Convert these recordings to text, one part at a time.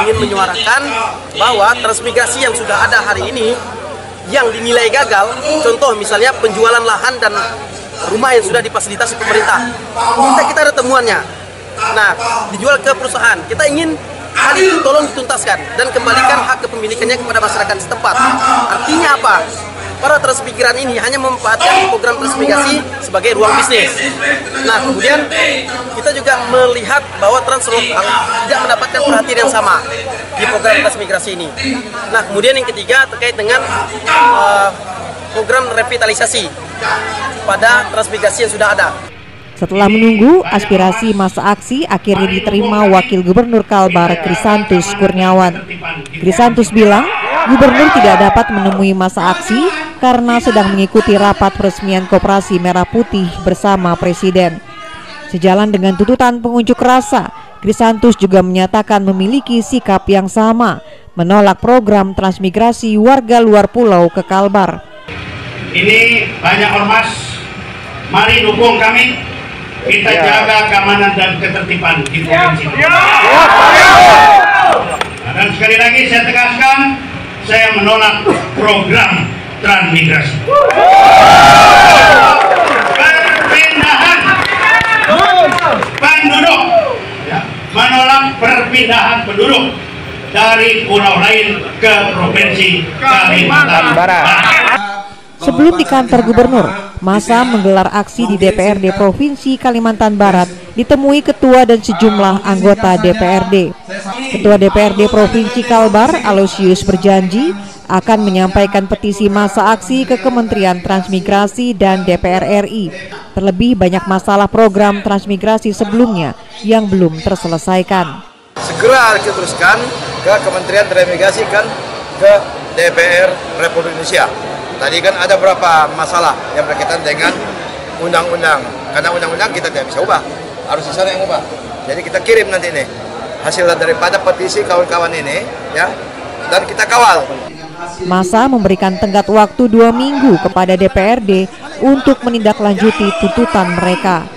ingin menyuarakan bahwa transmigrasi yang sudah ada hari ini yang dinilai gagal, contoh misalnya penjualan lahan dan rumah yang sudah difasilitasi pemerintah, kita ada temuannya. Nah, dijual ke perusahaan, kita ingin hal itu tolong dituntaskan dan kembalikan hak kepemilikannya kepada masyarakat setempat. Artinya apa? Para transmigran ini hanya memanfaatkan program transmigrasi sebagai ruang bisnis. Nah, kemudian kita juga melihat bahwa translokal tidak mendapatkan perhatian yang sama di program transmigrasi ini. Nah, kemudian yang ketiga terkait dengan program revitalisasi pada transmigrasi yang sudah ada. Setelah menunggu, aspirasi masa aksi akhirnya diterima Wakil Gubernur Kalbar Krisantus Kurniawan. Krisantus bilang, Gubernur tidak dapat menemui masa aksi karena sedang mengikuti rapat peresmian Koperasi Merah Putih bersama Presiden. Sejalan dengan tuntutan pengunjuk rasa, Krisantus juga menyatakan memiliki sikap yang sama, menolak program transmigrasi warga luar pulau ke Kalbar. Ini banyak ormas, mari dukung kami. Kita jaga keamanan dan ketertiban di provinsi. Dan sekali lagi saya tegaskan, saya menolak program transmigrasi. Perpindahan penduduk, menolak perpindahan penduduk dari pulau lain ke provinsi Kalimantan Barat. Sebelum di kantor gubernur, massa menggelar aksi di DPRD Provinsi Kalimantan Barat ditemui ketua dan sejumlah anggota DPRD. Ketua DPRD Provinsi Kalbar, Aloysius, berjanji akan menyampaikan petisi massa aksi ke Kementerian Transmigrasi dan DPR RI. Terlebih banyak masalah program transmigrasi sebelumnya yang belum terselesaikan. Segera kita teruskan ke Kementerian Transmigrasi kan ke DPR Republik Indonesia. Tadi kan ada beberapa masalah yang berkaitan dengan undang-undang. Karena undang-undang kita tidak bisa ubah, harus di sana yang ubah. Jadi kita kirim nanti ini hasil daripada petisi kawan-kawan ini, ya, dan kita kawal. Massa memberikan tenggat waktu 2 minggu kepada DPRD untuk menindaklanjuti tuntutan mereka.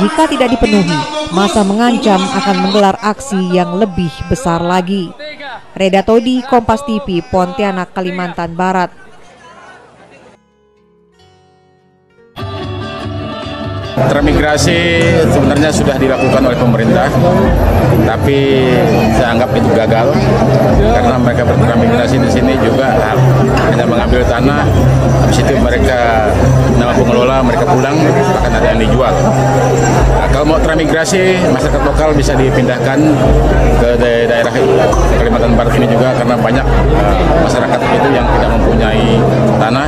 Jika tidak dipenuhi, massa mengancam akan menggelar aksi yang lebih besar lagi. Reda Todi, Kompas TV, Pontianak, Kalimantan Barat. Transmigrasi sebenarnya sudah dilakukan oleh pemerintah, tapi saya anggap itu gagal karena mereka bertransmigrasi di sini juga hanya mengambil tanah, habis itu mereka nama pengelola mereka pulang, bahkan ada yang dijual. Nah, kalau mau transmigrasi, masyarakat lokal bisa dipindahkan ke daerah Kalimantan Barat ini juga karena banyak masyarakat itu yang tidak mempunyai tanah,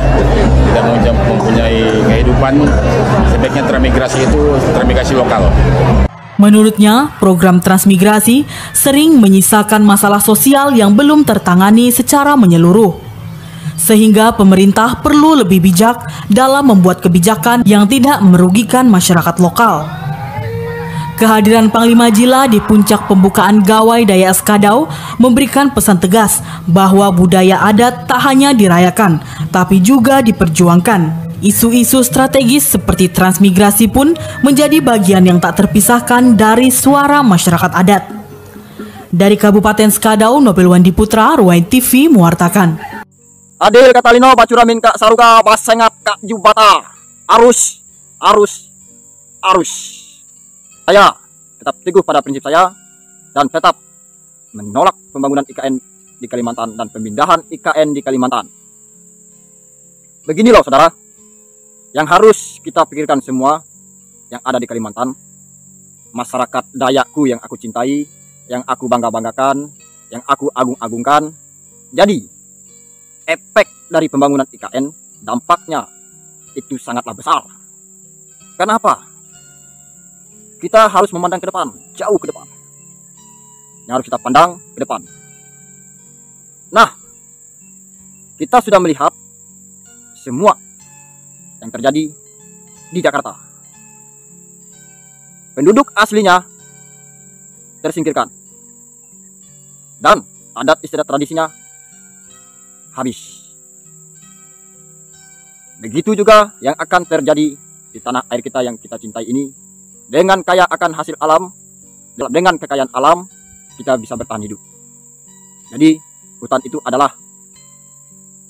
tidak mempunyai kehidupan, sebaiknya transmigrasi itu transmigrasi lokal. Menurutnya, program transmigrasi sering menyisakan masalah sosial yang belum tertangani secara menyeluruh. Sehingga pemerintah perlu lebih bijak dalam membuat kebijakan yang tidak merugikan masyarakat lokal. Kehadiran Panglima Jila di puncak pembukaan Gawai Daya Eskadau memberikan pesan tegas bahwa budaya adat tak hanya dirayakan, tapi juga diperjuangkan. Isu-isu strategis seperti transmigrasi pun menjadi bagian yang tak terpisahkan dari suara masyarakat adat. Dari Kabupaten Skadau, Nobel Wandi Putra, Ruwain TV mewartakan. Adil Katalino Bacuramin Kak Saruka Basengap Kak Jubata. Arus. Saya tetap teguh pada prinsip saya dan tetap menolak pembangunan IKN di Kalimantan dan pemindahan IKN di Kalimantan. Begini loh saudara, yang harus kita pikirkan semua yang ada di Kalimantan, masyarakat Dayakku yang aku cintai, yang aku bangga-banggakan, yang aku agung-agungkan. Jadi, efek dari pembangunan IKN, dampaknya itu sangatlah besar. Kenapa? Kita harus memandang ke depan, jauh ke depan. Yang harus kita pandang ke depan. Nah, kita sudah melihat semua yang terjadi di Jakarta. Penduduk aslinya tersingkirkan. Dan adat istiadat tradisinya habis. Begitu juga yang akan terjadi di tanah air kita yang kita cintai ini. Dengan kaya akan hasil alam, dengan kekayaan alam, kita bisa bertahan hidup. Jadi hutan itu adalah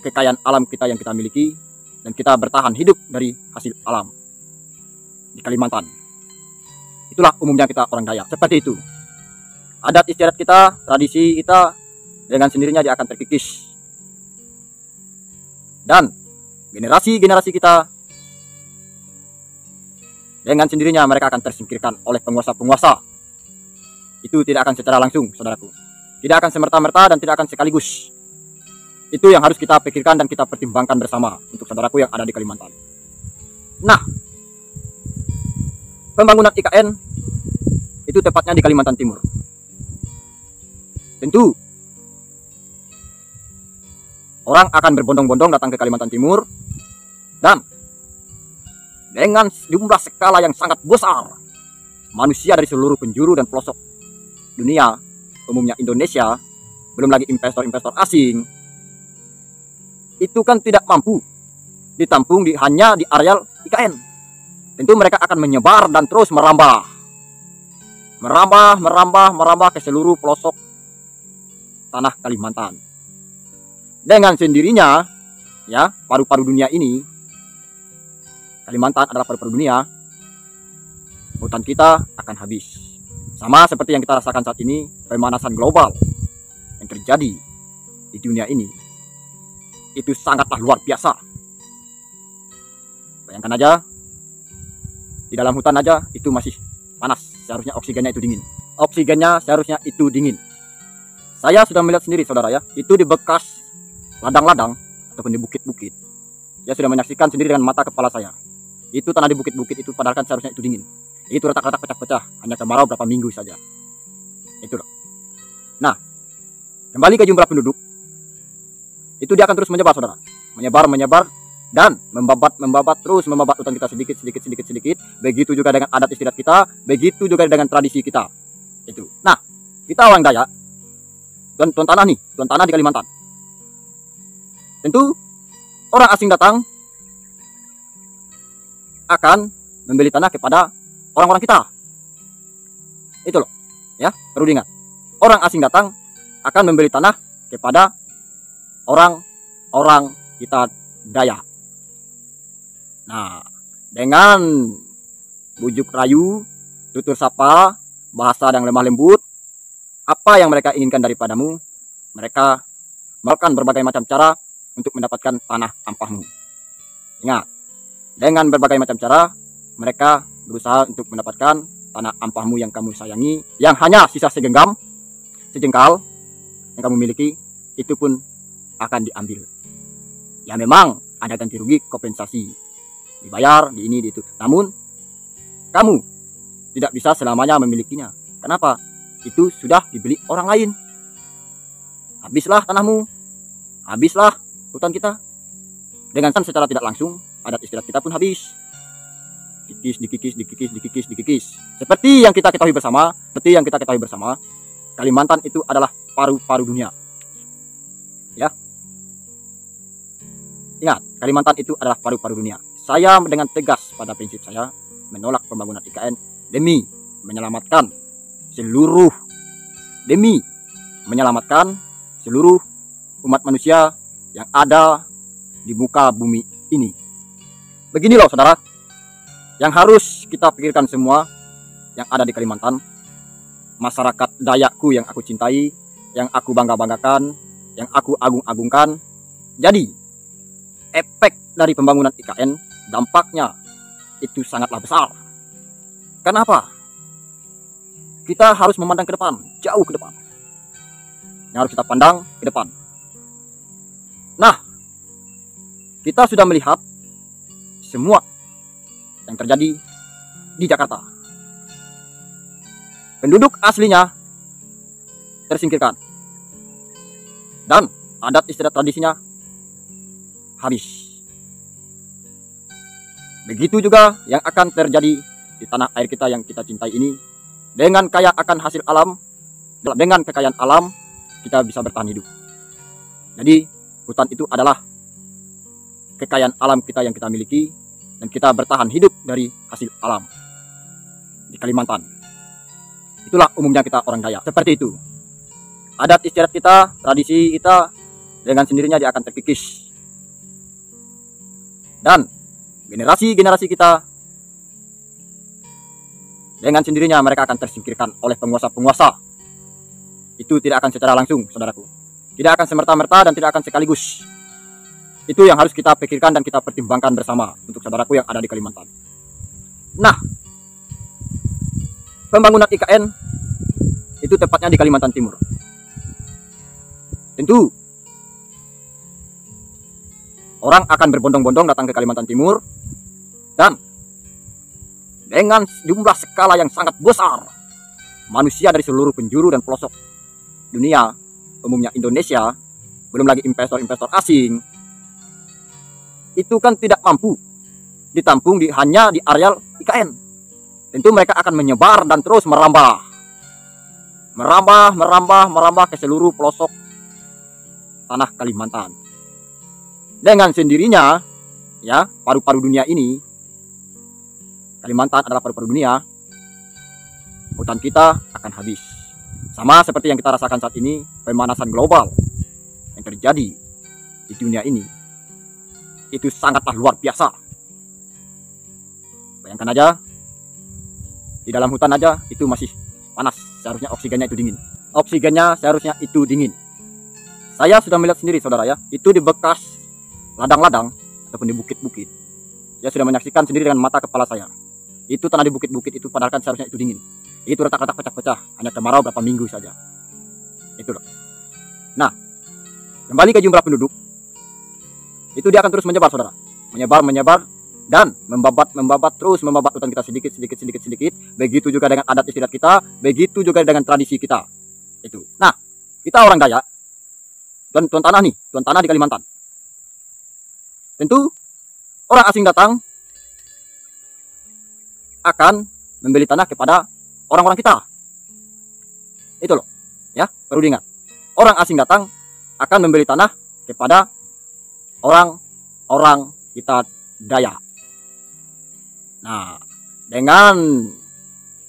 kekayaan alam kita yang kita miliki, dan kita bertahan hidup dari hasil alam di Kalimantan. Itulah umumnya kita orang Dayak, seperti itu. Adat istiadat kita, tradisi kita, dengan sendirinya dia akan terkikis. Dan generasi-generasi kita, dengan sendirinya mereka akan tersingkirkan oleh penguasa-penguasa. Itu tidak akan secara langsung, saudaraku. Tidak akan semerta-merta dan tidak akan sekaligus. Itu yang harus kita pikirkan dan kita pertimbangkan bersama untuk saudaraku yang ada di Kalimantan. Nah, pembangunan IKN itu tepatnya di Kalimantan Timur. Tentu orang akan berbondong-bondong datang ke Kalimantan Timur, dan dengan jumlah skala yang sangat besar, manusia dari seluruh penjuru dan pelosok dunia, umumnya Indonesia, belum lagi investor-investor asing, itu kan tidak mampu ditampung hanya di areal IKN. Tentu mereka akan menyebar dan terus merambah ke seluruh pelosok tanah Kalimantan. Dengan sendirinya, ya, paru-paru dunia ini, Kalimantan adalah paru-paru dunia, hutan kita akan habis. Sama seperti yang kita rasakan saat ini, pemanasan global yang terjadi di dunia ini, itu sangatlah luar biasa. Bayangkan aja, di dalam hutan aja itu masih panas, seharusnya oksigennya itu dingin. Oksigennya seharusnya itu dingin. Saya sudah melihat sendiri, saudara ya, itu di bekas ladang-ladang ataupun di bukit-bukit. Saya sudah menyaksikan sendiri dengan mata kepala saya. Itu tanah di bukit-bukit itu padahal kan seharusnya itu dingin. Itu retak-retak pecah-pecah, hanya kemarau berapa minggu saja. Itu loh. Nah, kembali ke jumlah penduduk. Itu dia akan terus menyebar, saudara. Menyebar, dan membabat terus membabat hutan kita sedikit. Begitu juga dengan adat istiadat kita, begitu juga dengan tradisi kita. Itu. Nah, kita orang Dayak, tuan tanah di Kalimantan. Tentu orang asing datang akan membeli tanah kepada orang-orang kita. Itu loh, ya, perlu diingat. Orang asing datang akan membeli tanah kepada orang-orang kita Dayak. Nah, dengan bujuk rayu, tutur sapa, bahasa yang lemah lembut, apa yang mereka inginkan daripadamu, mereka melakukan berbagai macam cara untuk mendapatkan tanah ampahmu. Ingat, dengan berbagai macam cara, mereka berusaha untuk mendapatkan tanah ampahmu yang kamu sayangi, yang hanya sisa segenggam, sejengkal yang kamu miliki, itu pun akan diambil. Ya memang ada ganti rugi, kompensasi, dibayar, di ini, di itu. Namun, kamu tidak bisa selamanya memilikinya. Kenapa? Itu sudah dibeli orang lain. Habislah tanahmu, habislah hutan kita. Dengan secara tidak langsung, adat istiadat kita pun habis. Dikikis. Seperti yang kita ketahui bersama, Kalimantan itu adalah paru-paru dunia. Ya. Ingat, Kalimantan itu adalah paru-paru dunia. Saya dengan tegas pada prinsip saya menolak pembangunan IKN demi menyelamatkan seluruh umat manusia yang ada di muka bumi ini. Begini loh, saudara, yang harus kita pikirkan semua yang ada di Kalimantan, masyarakat Dayakku yang aku cintai, yang aku bangga-banggakan, yang aku agung-agungkan. Jadi, efek dari pembangunan IKN, dampaknya itu sangatlah besar. Kenapa? Kita harus memandang ke depan, jauh ke depan. Yang harus kita pandang ke depan. Nah, kita sudah melihat semua yang terjadi di Jakarta. Penduduk aslinya tersingkirkan. Dan adat istiadat tradisinya habis. Begitu juga yang akan terjadi di tanah air kita yang kita cintai ini. Dengan kaya akan hasil alam, dengan kekayaan alam, kita bisa bertahan hidup. Jadi, hutan itu adalah kekayaan alam kita yang kita miliki, dan kita bertahan hidup dari hasil alam di Kalimantan. Itulah umumnya kita orang Dayak, seperti itu. adat istiadat kita, tradisi kita, dengan sendirinya dia akan terkikis. Dan generasi-generasi kita, dengan sendirinya mereka akan tersingkirkan oleh penguasa-penguasa. Itu tidak akan secara langsung, saudaraku. Tidak akan semerta-merta dan tidak akan sekaligus. Itu yang harus kita pikirkan dan kita pertimbangkan bersama untuk saudaraku yang ada di Kalimantan. Nah, pembangunan IKN itu tepatnya di Kalimantan Timur. Tentu orang akan berbondong-bondong datang ke Kalimantan Timur, dan dengan jumlah skala yang sangat besar, manusia dari seluruh penjuru dan pelosok dunia, umumnya Indonesia, belum lagi investor-investor asing, itu kan tidak mampu ditampung hanya di areal IKN. Tentu mereka akan menyebar dan terus merambah ke seluruh pelosok tanah Kalimantan. Dengan sendirinya, ya, paru-paru dunia ini, Kalimantan adalah paru-paru dunia, hutan kita akan habis. Sama seperti yang kita rasakan saat ini, pemanasan global yang terjadi di dunia ini, itu sangatlah luar biasa. Bayangkan aja, di dalam hutan aja itu masih panas, seharusnya oksigennya itu dingin. Oksigennya seharusnya itu dingin. Saya sudah melihat sendiri, saudara ya, itu di bekas ladang-ladang ataupun di bukit-bukit. Saya sudah menyaksikan sendiri dengan mata kepala saya. Itu tanah di bukit-bukit itu padahal kan seharusnya itu dingin. Itu retak-retak pecah-pecah, hanya kemarau berapa minggu saja. Itu loh. Nah, kembali ke jumlah penduduk. Itu dia akan terus menyebar, saudara. Menyebar dan membabat terus membabat hutan kita sedikit. Begitu juga dengan adat istiadat kita, begitu juga dengan tradisi kita. Itu. Nah, kita orang Dayak dan tuan tanah di Kalimantan. Tentu orang asing datang akan membeli tanah kepada orang-orang kita. Itu loh, ya, perlu diingat. Orang asing datang akan membeli tanah kepada orang-orang kita Dayak. Nah, dengan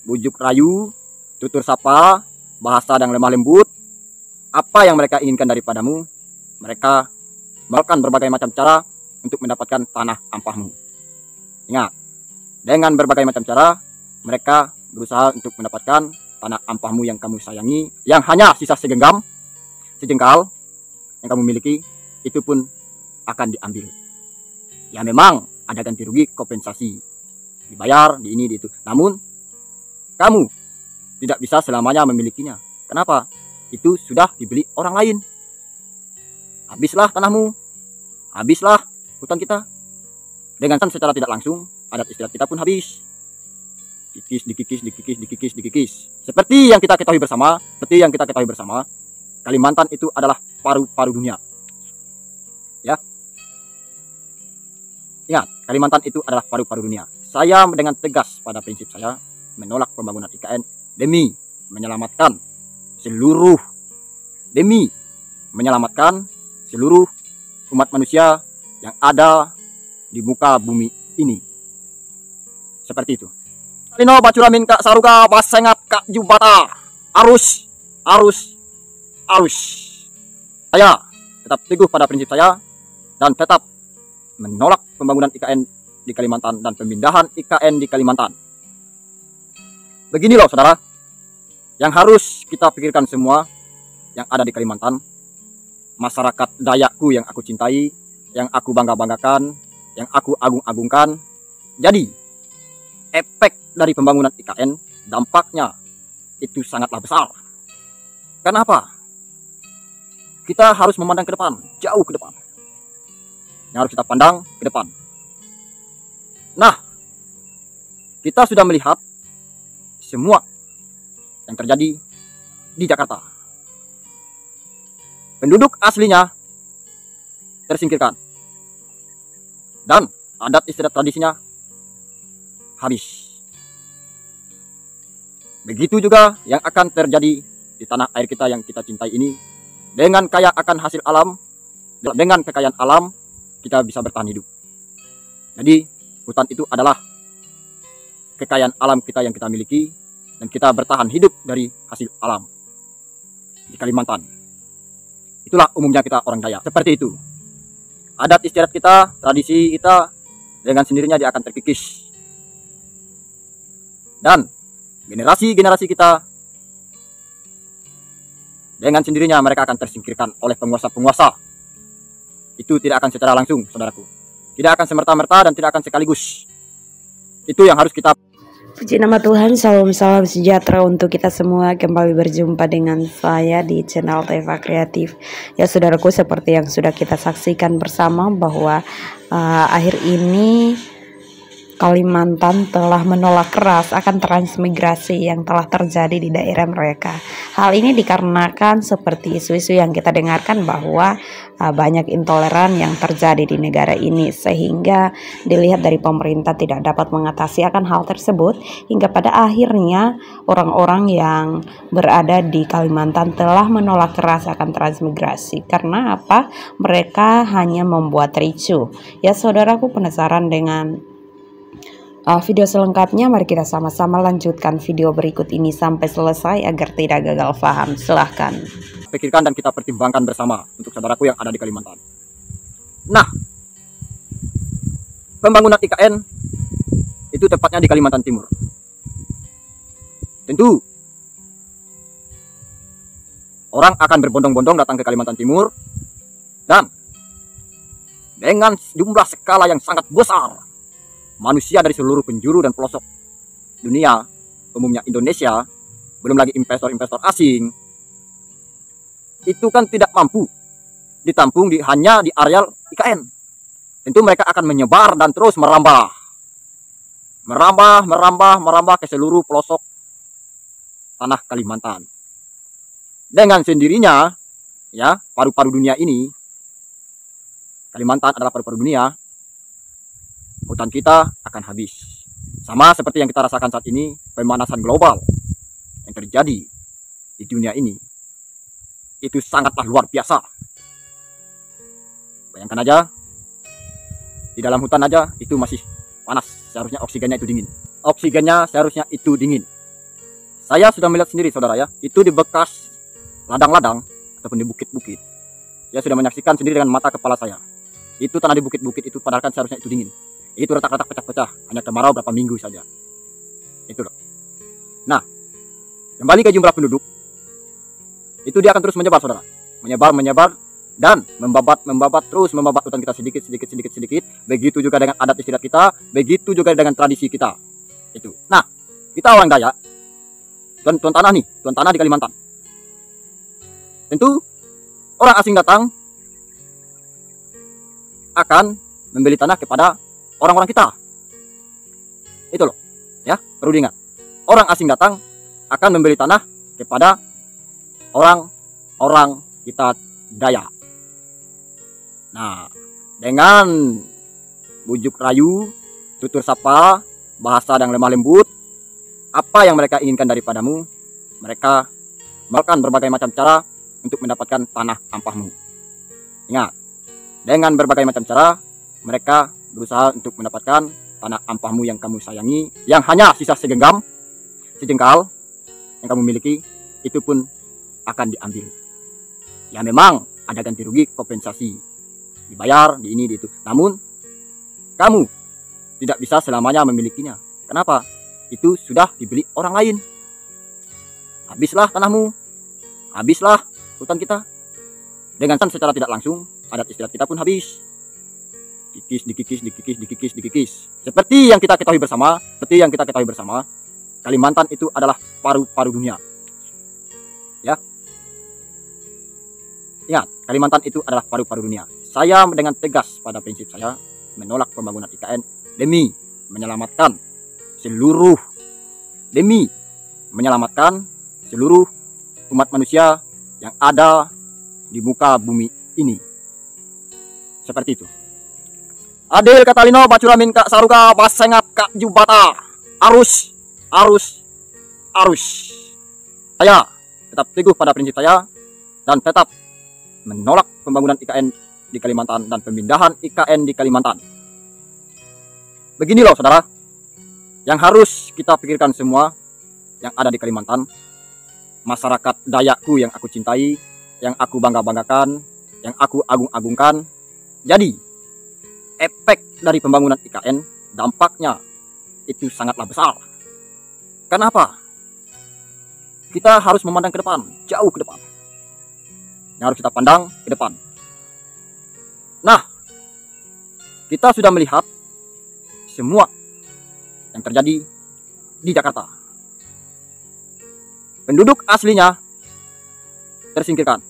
bujuk rayu, tutur sapa, bahasa yang lemah lembut, apa yang mereka inginkan daripadamu, mereka melakukan berbagai macam cara untuk mendapatkan tanah ampahmu. Ingat, dengan berbagai macam cara, mereka berusaha untuk mendapatkan tanah ampahmu yang kamu sayangi, yang hanya sisa segenggam, sejengkal yang kamu miliki, itu pun akan diambil. Ya memang ada ganti rugi, kompensasi, dibayar, di ini, di itu. Namun, kamu tidak bisa selamanya memilikinya. Kenapa? Itu sudah dibeli orang lain. Habislah tanahmu, habislah hutan kita. Dengan secara tidak langsung, adat istiadat kita pun habis. Dikikis. Seperti yang kita ketahui bersama, Kalimantan itu adalah paru-paru dunia. Ya. Ingat, Kalimantan itu adalah paru-paru dunia. Saya dengan tegas pada prinsip saya menolak pembangunan IKN demi menyelamatkan seluruh umat manusia yang ada di muka bumi ini. Seperti itu. Lino bacuramin kak saruga basengat kak jubata. Arus. Saya tetap teguh pada prinsip saya dan tetap menolak pembangunan IKN di Kalimantan dan pemindahan IKN di Kalimantan. Begini loh saudara, yang harus kita pikirkan semua yang ada di Kalimantan, masyarakat Dayakku yang aku cintai, yang aku bangga-banggakan, yang aku agung-agungkan. Jadi, efek dari pembangunan IKN, dampaknya itu sangatlah besar. Kenapa? Kita harus memandang ke depan, jauh ke depan. Yang harus kita pandang ke depan. Nah, kita sudah melihat semua yang terjadi di Jakarta. Penduduk aslinya tersingkirkan. Dan adat istiadat tradisinya habis. Begitu juga yang akan terjadi di tanah air kita yang kita cintai ini. Dengan kaya akan hasil alam, dengan kekayaan alam, kita bisa bertahan hidup. Jadi, hutan itu adalah kekayaan alam kita yang kita miliki, dan kita bertahan hidup dari hasil alam. di Kalimantan. Itulah umumnya kita orang Dayak. Seperti itu. Adat istiadat kita, tradisi kita, dengan sendirinya dia akan terkikis. Dan generasi-generasi kita, dengan sendirinya mereka akan tersingkirkan oleh penguasa-penguasa. Itu tidak akan secara langsung, saudaraku. Tidak akan semerta-merta dan tidak akan sekaligus. Itu yang harus kita... Puji nama Tuhan, salam sejahtera untuk kita semua. Kembali berjumpa dengan saya di channel Teva Kreatif. Ya saudaraku, seperti yang sudah kita saksikan bersama bahwa akhir ini Kalimantan telah menolak keras akan transmigrasi yang telah terjadi di daerah mereka. Hal ini dikarenakan seperti isu-isu yang kita dengarkan bahwa banyak intoleran yang terjadi di negara ini, sehingga dilihat dari pemerintah tidak dapat mengatasi akan hal tersebut, hingga pada akhirnya orang-orang yang berada di Kalimantan telah menolak keras akan transmigrasi. Karena apa? Mereka hanya membuat ricuh. Ya saudaraku, penasaran dengan video selengkapnya? Mari kita sama-sama lanjutkan video berikut ini sampai selesai agar tidak gagal paham. Silahkan. Pikirkan dan kita pertimbangkan bersama untuk saudaraku yang ada di Kalimantan. Nah, pembangunan IKN itu tepatnya di Kalimantan Timur. Tentu orang akan berbondong-bondong datang ke Kalimantan Timur, dan dengan jumlah skala yang sangat besar, manusia dari seluruh penjuru dan pelosok dunia, umumnya Indonesia, belum lagi investor-investor asing, itu kan tidak mampu ditampung hanya di areal IKN. Tentu mereka akan menyebar dan terus merambah ke seluruh pelosok tanah Kalimantan. Dengan sendirinya, ya, paru-paru dunia ini, Kalimantan adalah paru-paru dunia, hutan kita akan habis. Sama seperti yang kita rasakan saat ini, pemanasan global yang terjadi di dunia ini, itu sangatlah luar biasa. Bayangkan aja, di dalam hutan aja itu masih panas, seharusnya oksigennya itu dingin. Oksigennya seharusnya itu dingin. Saya sudah melihat sendiri saudara ya, itu di bekas ladang-ladang ataupun di bukit-bukit. Saya sudah menyaksikan sendiri dengan mata kepala saya. Itu tanah di bukit-bukit itu padahal kan seharusnya itu dingin. Itu retak-retak pecah-pecah, hanya kemarau berapa minggu saja. Itu loh. Nah, kembali ke jumlah penduduk, itu dia akan terus menyebar saudara, menyebar dan membabat terus membabat hutan kita sedikit. Begitu juga dengan adat istiadat kita, begitu juga dengan tradisi kita. Itu. Nah, kita orang Dayak, tuan tanah di Kalimantan. Tentu orang asing datang akan membeli tanah kepada orang-orang kita. Itu loh, ya, perlu diingat. Orang asing datang akan membeli tanah kepada orang-orang kita Dayak. Nah, dengan bujuk rayu, tutur sapa, bahasa yang lemah lembut, apa yang mereka inginkan daripadamu, mereka melakukan berbagai macam cara untuk mendapatkan tanah ampahmu. Ingat, dengan berbagai macam cara, mereka berusaha untuk mendapatkan tanah ampahmu yang kamu sayangi, yang hanya sisa segenggam, sejengkal yang kamu miliki, itu pun akan diambil. Ya memang ada ganti rugi, kompensasi, dibayar, di ini, di itu. Namun, kamu tidak bisa selamanya memilikinya. Kenapa? Itu sudah dibeli orang lain. Habislah tanahmu, habislah hutan kita. Dengan secara tidak langsung, adat istiadat kita pun habis. Dikikis. Seperti yang kita ketahui bersama, Kalimantan itu adalah paru-paru dunia. Ya. Ingat, Kalimantan itu adalah paru-paru dunia. Saya dengan tegas pada prinsip saya menolak pembangunan IKN demi menyelamatkan seluruh umat manusia yang ada di muka bumi ini. Seperti itu. Adil katalino bacuramin kak saruka basengap kak jubata. Arus. Saya tetap teguh pada prinsip saya dan tetap menolak pembangunan IKN di Kalimantan dan pemindahan IKN di Kalimantan. Begini loh saudara, yang harus kita pikirkan semua yang ada di Kalimantan, masyarakat Dayakku yang aku cintai, yang aku bangga-banggakan, yang aku agung-agungkan. Jadi, efek dari pembangunan IKN dampaknya itu sangatlah besar. Kenapa? Kita harus memandang ke depan, jauh ke depan. Yang harus kita pandang ke depan. Nah, kita sudah melihat semua yang terjadi di Jakarta. Penduduk aslinya tersingkirkan.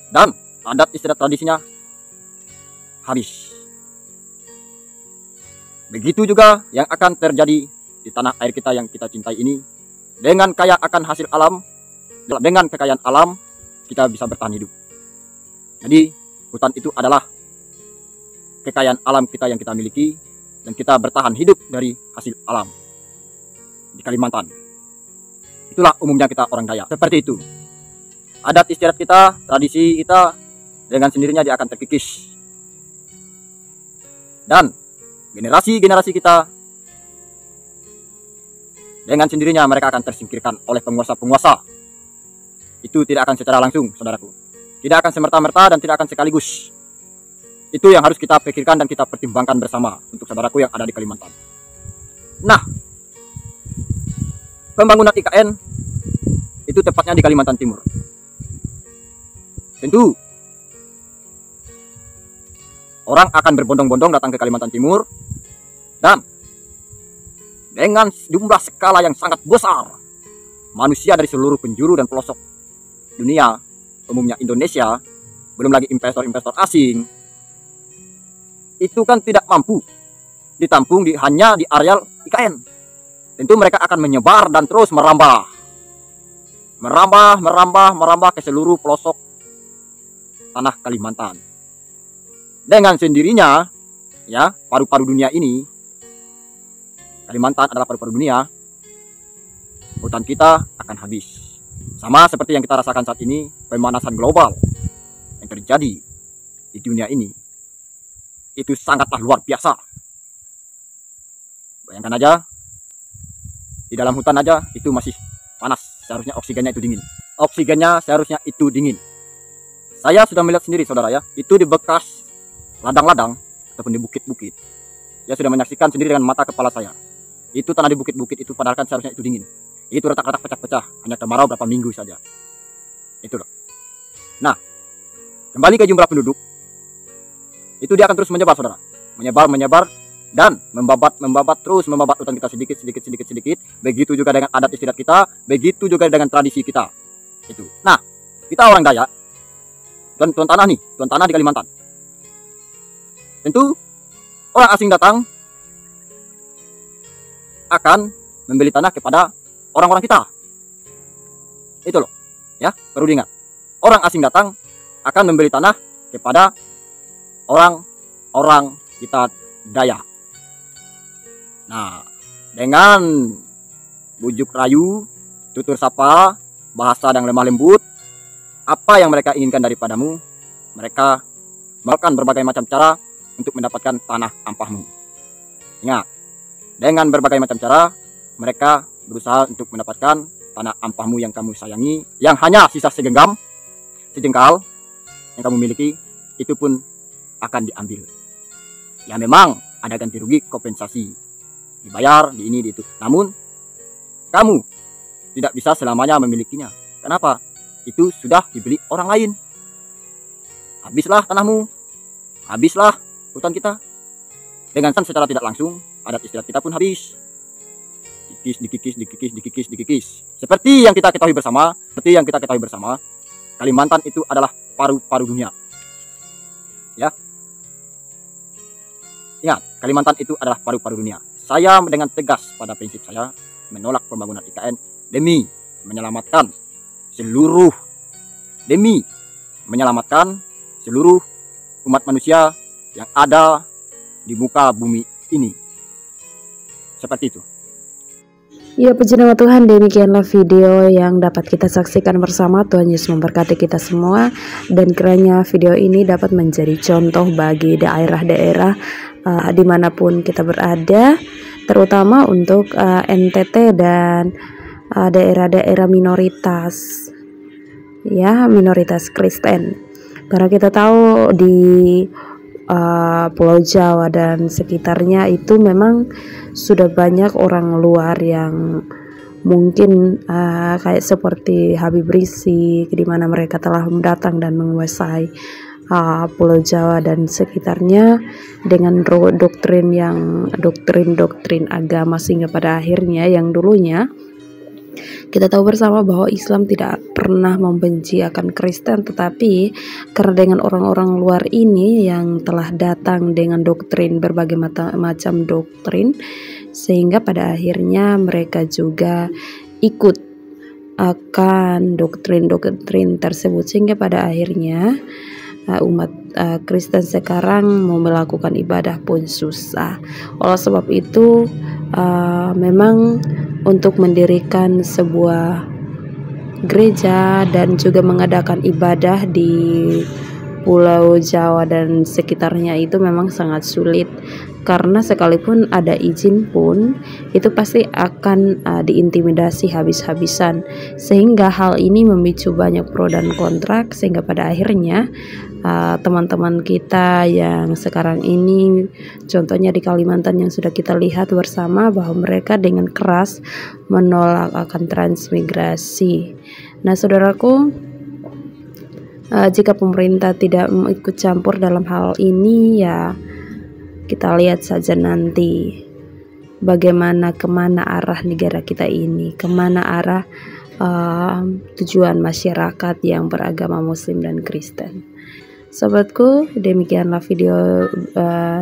Dan adat istiadat tradisinya habis. Begitu juga yang akan terjadi di tanah air kita yang kita cintai ini. Dengan kaya akan hasil alam, dengan kekayaan alam, kita bisa bertahan hidup. Jadi, hutan itu adalah kekayaan alam kita yang kita miliki, dan kita bertahan hidup dari hasil alam di Kalimantan. Itulah umumnya kita orang Dayak. Seperti itu. Adat istiadat kita, tradisi kita, dengan sendirinya dia akan terkikis. Dan generasi-generasi kita, dengan sendirinya mereka akan tersingkirkan oleh penguasa-penguasa. Itu tidak akan secara langsung, saudaraku. Tidak akan semerta-merta dan tidak akan sekaligus. Itu yang harus kita pikirkan dan kita pertimbangkan bersama untuk saudaraku yang ada di Kalimantan. Nah, pembangunan IKN itu tepatnya di Kalimantan Timur. Tentu orang akan berbondong-bondong datang ke Kalimantan Timur, dan dengan jumlah skala yang sangat besar, manusia dari seluruh penjuru dan pelosok dunia, umumnya Indonesia, belum lagi investor-investor asing, itu kan tidak mampu ditampung hanya di areal IKN. Tentu mereka akan menyebar dan terus merambah ke seluruh pelosok tanah Kalimantan. Dengan sendirinya, ya, paru-paru dunia ini, Kalimantan adalah paru-paru dunia, hutan kita akan habis. Sama seperti yang kita rasakan saat ini, pemanasan global yang terjadi di dunia ini, itu sangatlah luar biasa. Bayangkan aja, di dalam hutan aja itu masih panas, seharusnya oksigennya itu dingin. Oksigennya seharusnya itu dingin. Saya sudah melihat sendiri, saudara ya, itu di bekas ladang-ladang ataupun di bukit-bukit. Saya sudah menyaksikan sendiri dengan mata kepala saya. Itu tanah di bukit-bukit itu padahal kan seharusnya itu dingin. Itu retak-retak pecah-pecah, hanya kemarau berapa minggu saja. Itu loh. Nah, kembali ke jumlah penduduk. Itu dia akan terus menyebar, saudara. Menyebar dan membabat terus membabat hutan kita sedikit. Begitu juga dengan adat istiadat kita, begitu juga dengan tradisi kita. Itu. Nah, kita orang Dayak, tuan tanah nih, tuan tanah di Kalimantan. Tentu orang asing datang akan membeli tanah kepada orang-orang kita. Itu loh, ya, perlu diingat. Orang asing datang akan membeli tanah kepada orang-orang kita Dayak. Nah, dengan bujuk rayu, tutur sapa, bahasa yang lemah lembut, apa yang mereka inginkan daripadamu, mereka melakukan berbagai macam cara untuk mendapatkan tanah ampahmu. Ingat, dengan berbagai macam cara, mereka berusaha untuk mendapatkan tanah ampahmu yang kamu sayangi, yang hanya sisa segenggam, sejengkal yang kamu miliki, itu pun akan diambil. Ya memang ada ganti rugi, kompensasi, dibayar, di ini, di itu. Namun, kamu tidak bisa selamanya memilikinya. Kenapa? Itu sudah dibeli orang lain. Habislah tanahmu, habislah hutan kita. Dengan secara tidak langsung, adat istiadat kita pun habis. Dikikis. Seperti yang kita ketahui bersama, Kalimantan itu adalah paru-paru dunia. Ya. Ingat, Kalimantan itu adalah paru-paru dunia. Saya dengan tegas pada prinsip saya menolak pembangunan IKN demi menyelamatkan seluruh umat manusia yang ada di muka bumi ini. Seperti itu. Ya, puji nama Tuhan, demikianlah video yang dapat kita saksikan bersama. Tuhan Yesus memberkati kita semua, dan kiranya video ini dapat menjadi contoh bagi daerah-daerah dimanapun kita berada, terutama untuk NTT dan daerah-daerah minoritas, ya, minoritas Kristen. Karena kita tahu di Pulau Jawa dan sekitarnya itu memang sudah banyak orang luar yang mungkin kayak seperti Habib Rizik, di mana mereka telah datang dan menguasai Pulau Jawa dan sekitarnya dengan doktrin agama, sehingga pada akhirnya yang dulunya kita tahu bersama bahwa Islam tidak pernah membenci akan Kristen, tetapi karena dengan orang-orang luar ini yang telah datang dengan doktrin, berbagai macam doktrin, sehingga pada akhirnya mereka juga ikut akan doktrin-doktrin tersebut, sehingga pada akhirnya umat Kristen sekarang mau melakukan ibadah pun susah. Oleh sebab itu memang untuk mendirikan sebuah gereja dan juga mengadakan ibadah di Pulau Jawa dan sekitarnya itu memang sangat sulit, karena sekalipun ada izin pun itu pasti akan diintimidasi habis-habisan, sehingga hal ini memicu banyak pro dan kontra, sehingga pada akhirnya teman-teman kita yang sekarang ini, contohnya di Kalimantan yang sudah kita lihat bersama, bahwa mereka dengan keras menolak akan transmigrasi. Nah, saudaraku, jika pemerintah tidak ikut campur dalam hal ini, ya kita lihat saja nanti bagaimana, kemana arah negara kita ini, kemana arah tujuan masyarakat yang beragama Muslim dan Kristen. Sobatku, demikianlah video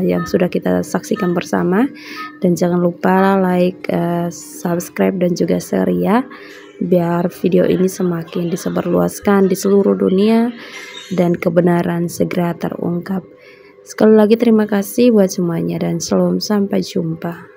yang sudah kita saksikan bersama, dan jangan lupa like, subscribe dan juga share ya, biar video ini semakin disebarluaskan di seluruh dunia dan kebenaran segera terungkap. Sekali lagi terima kasih buat semuanya dan shalom, sampai jumpa.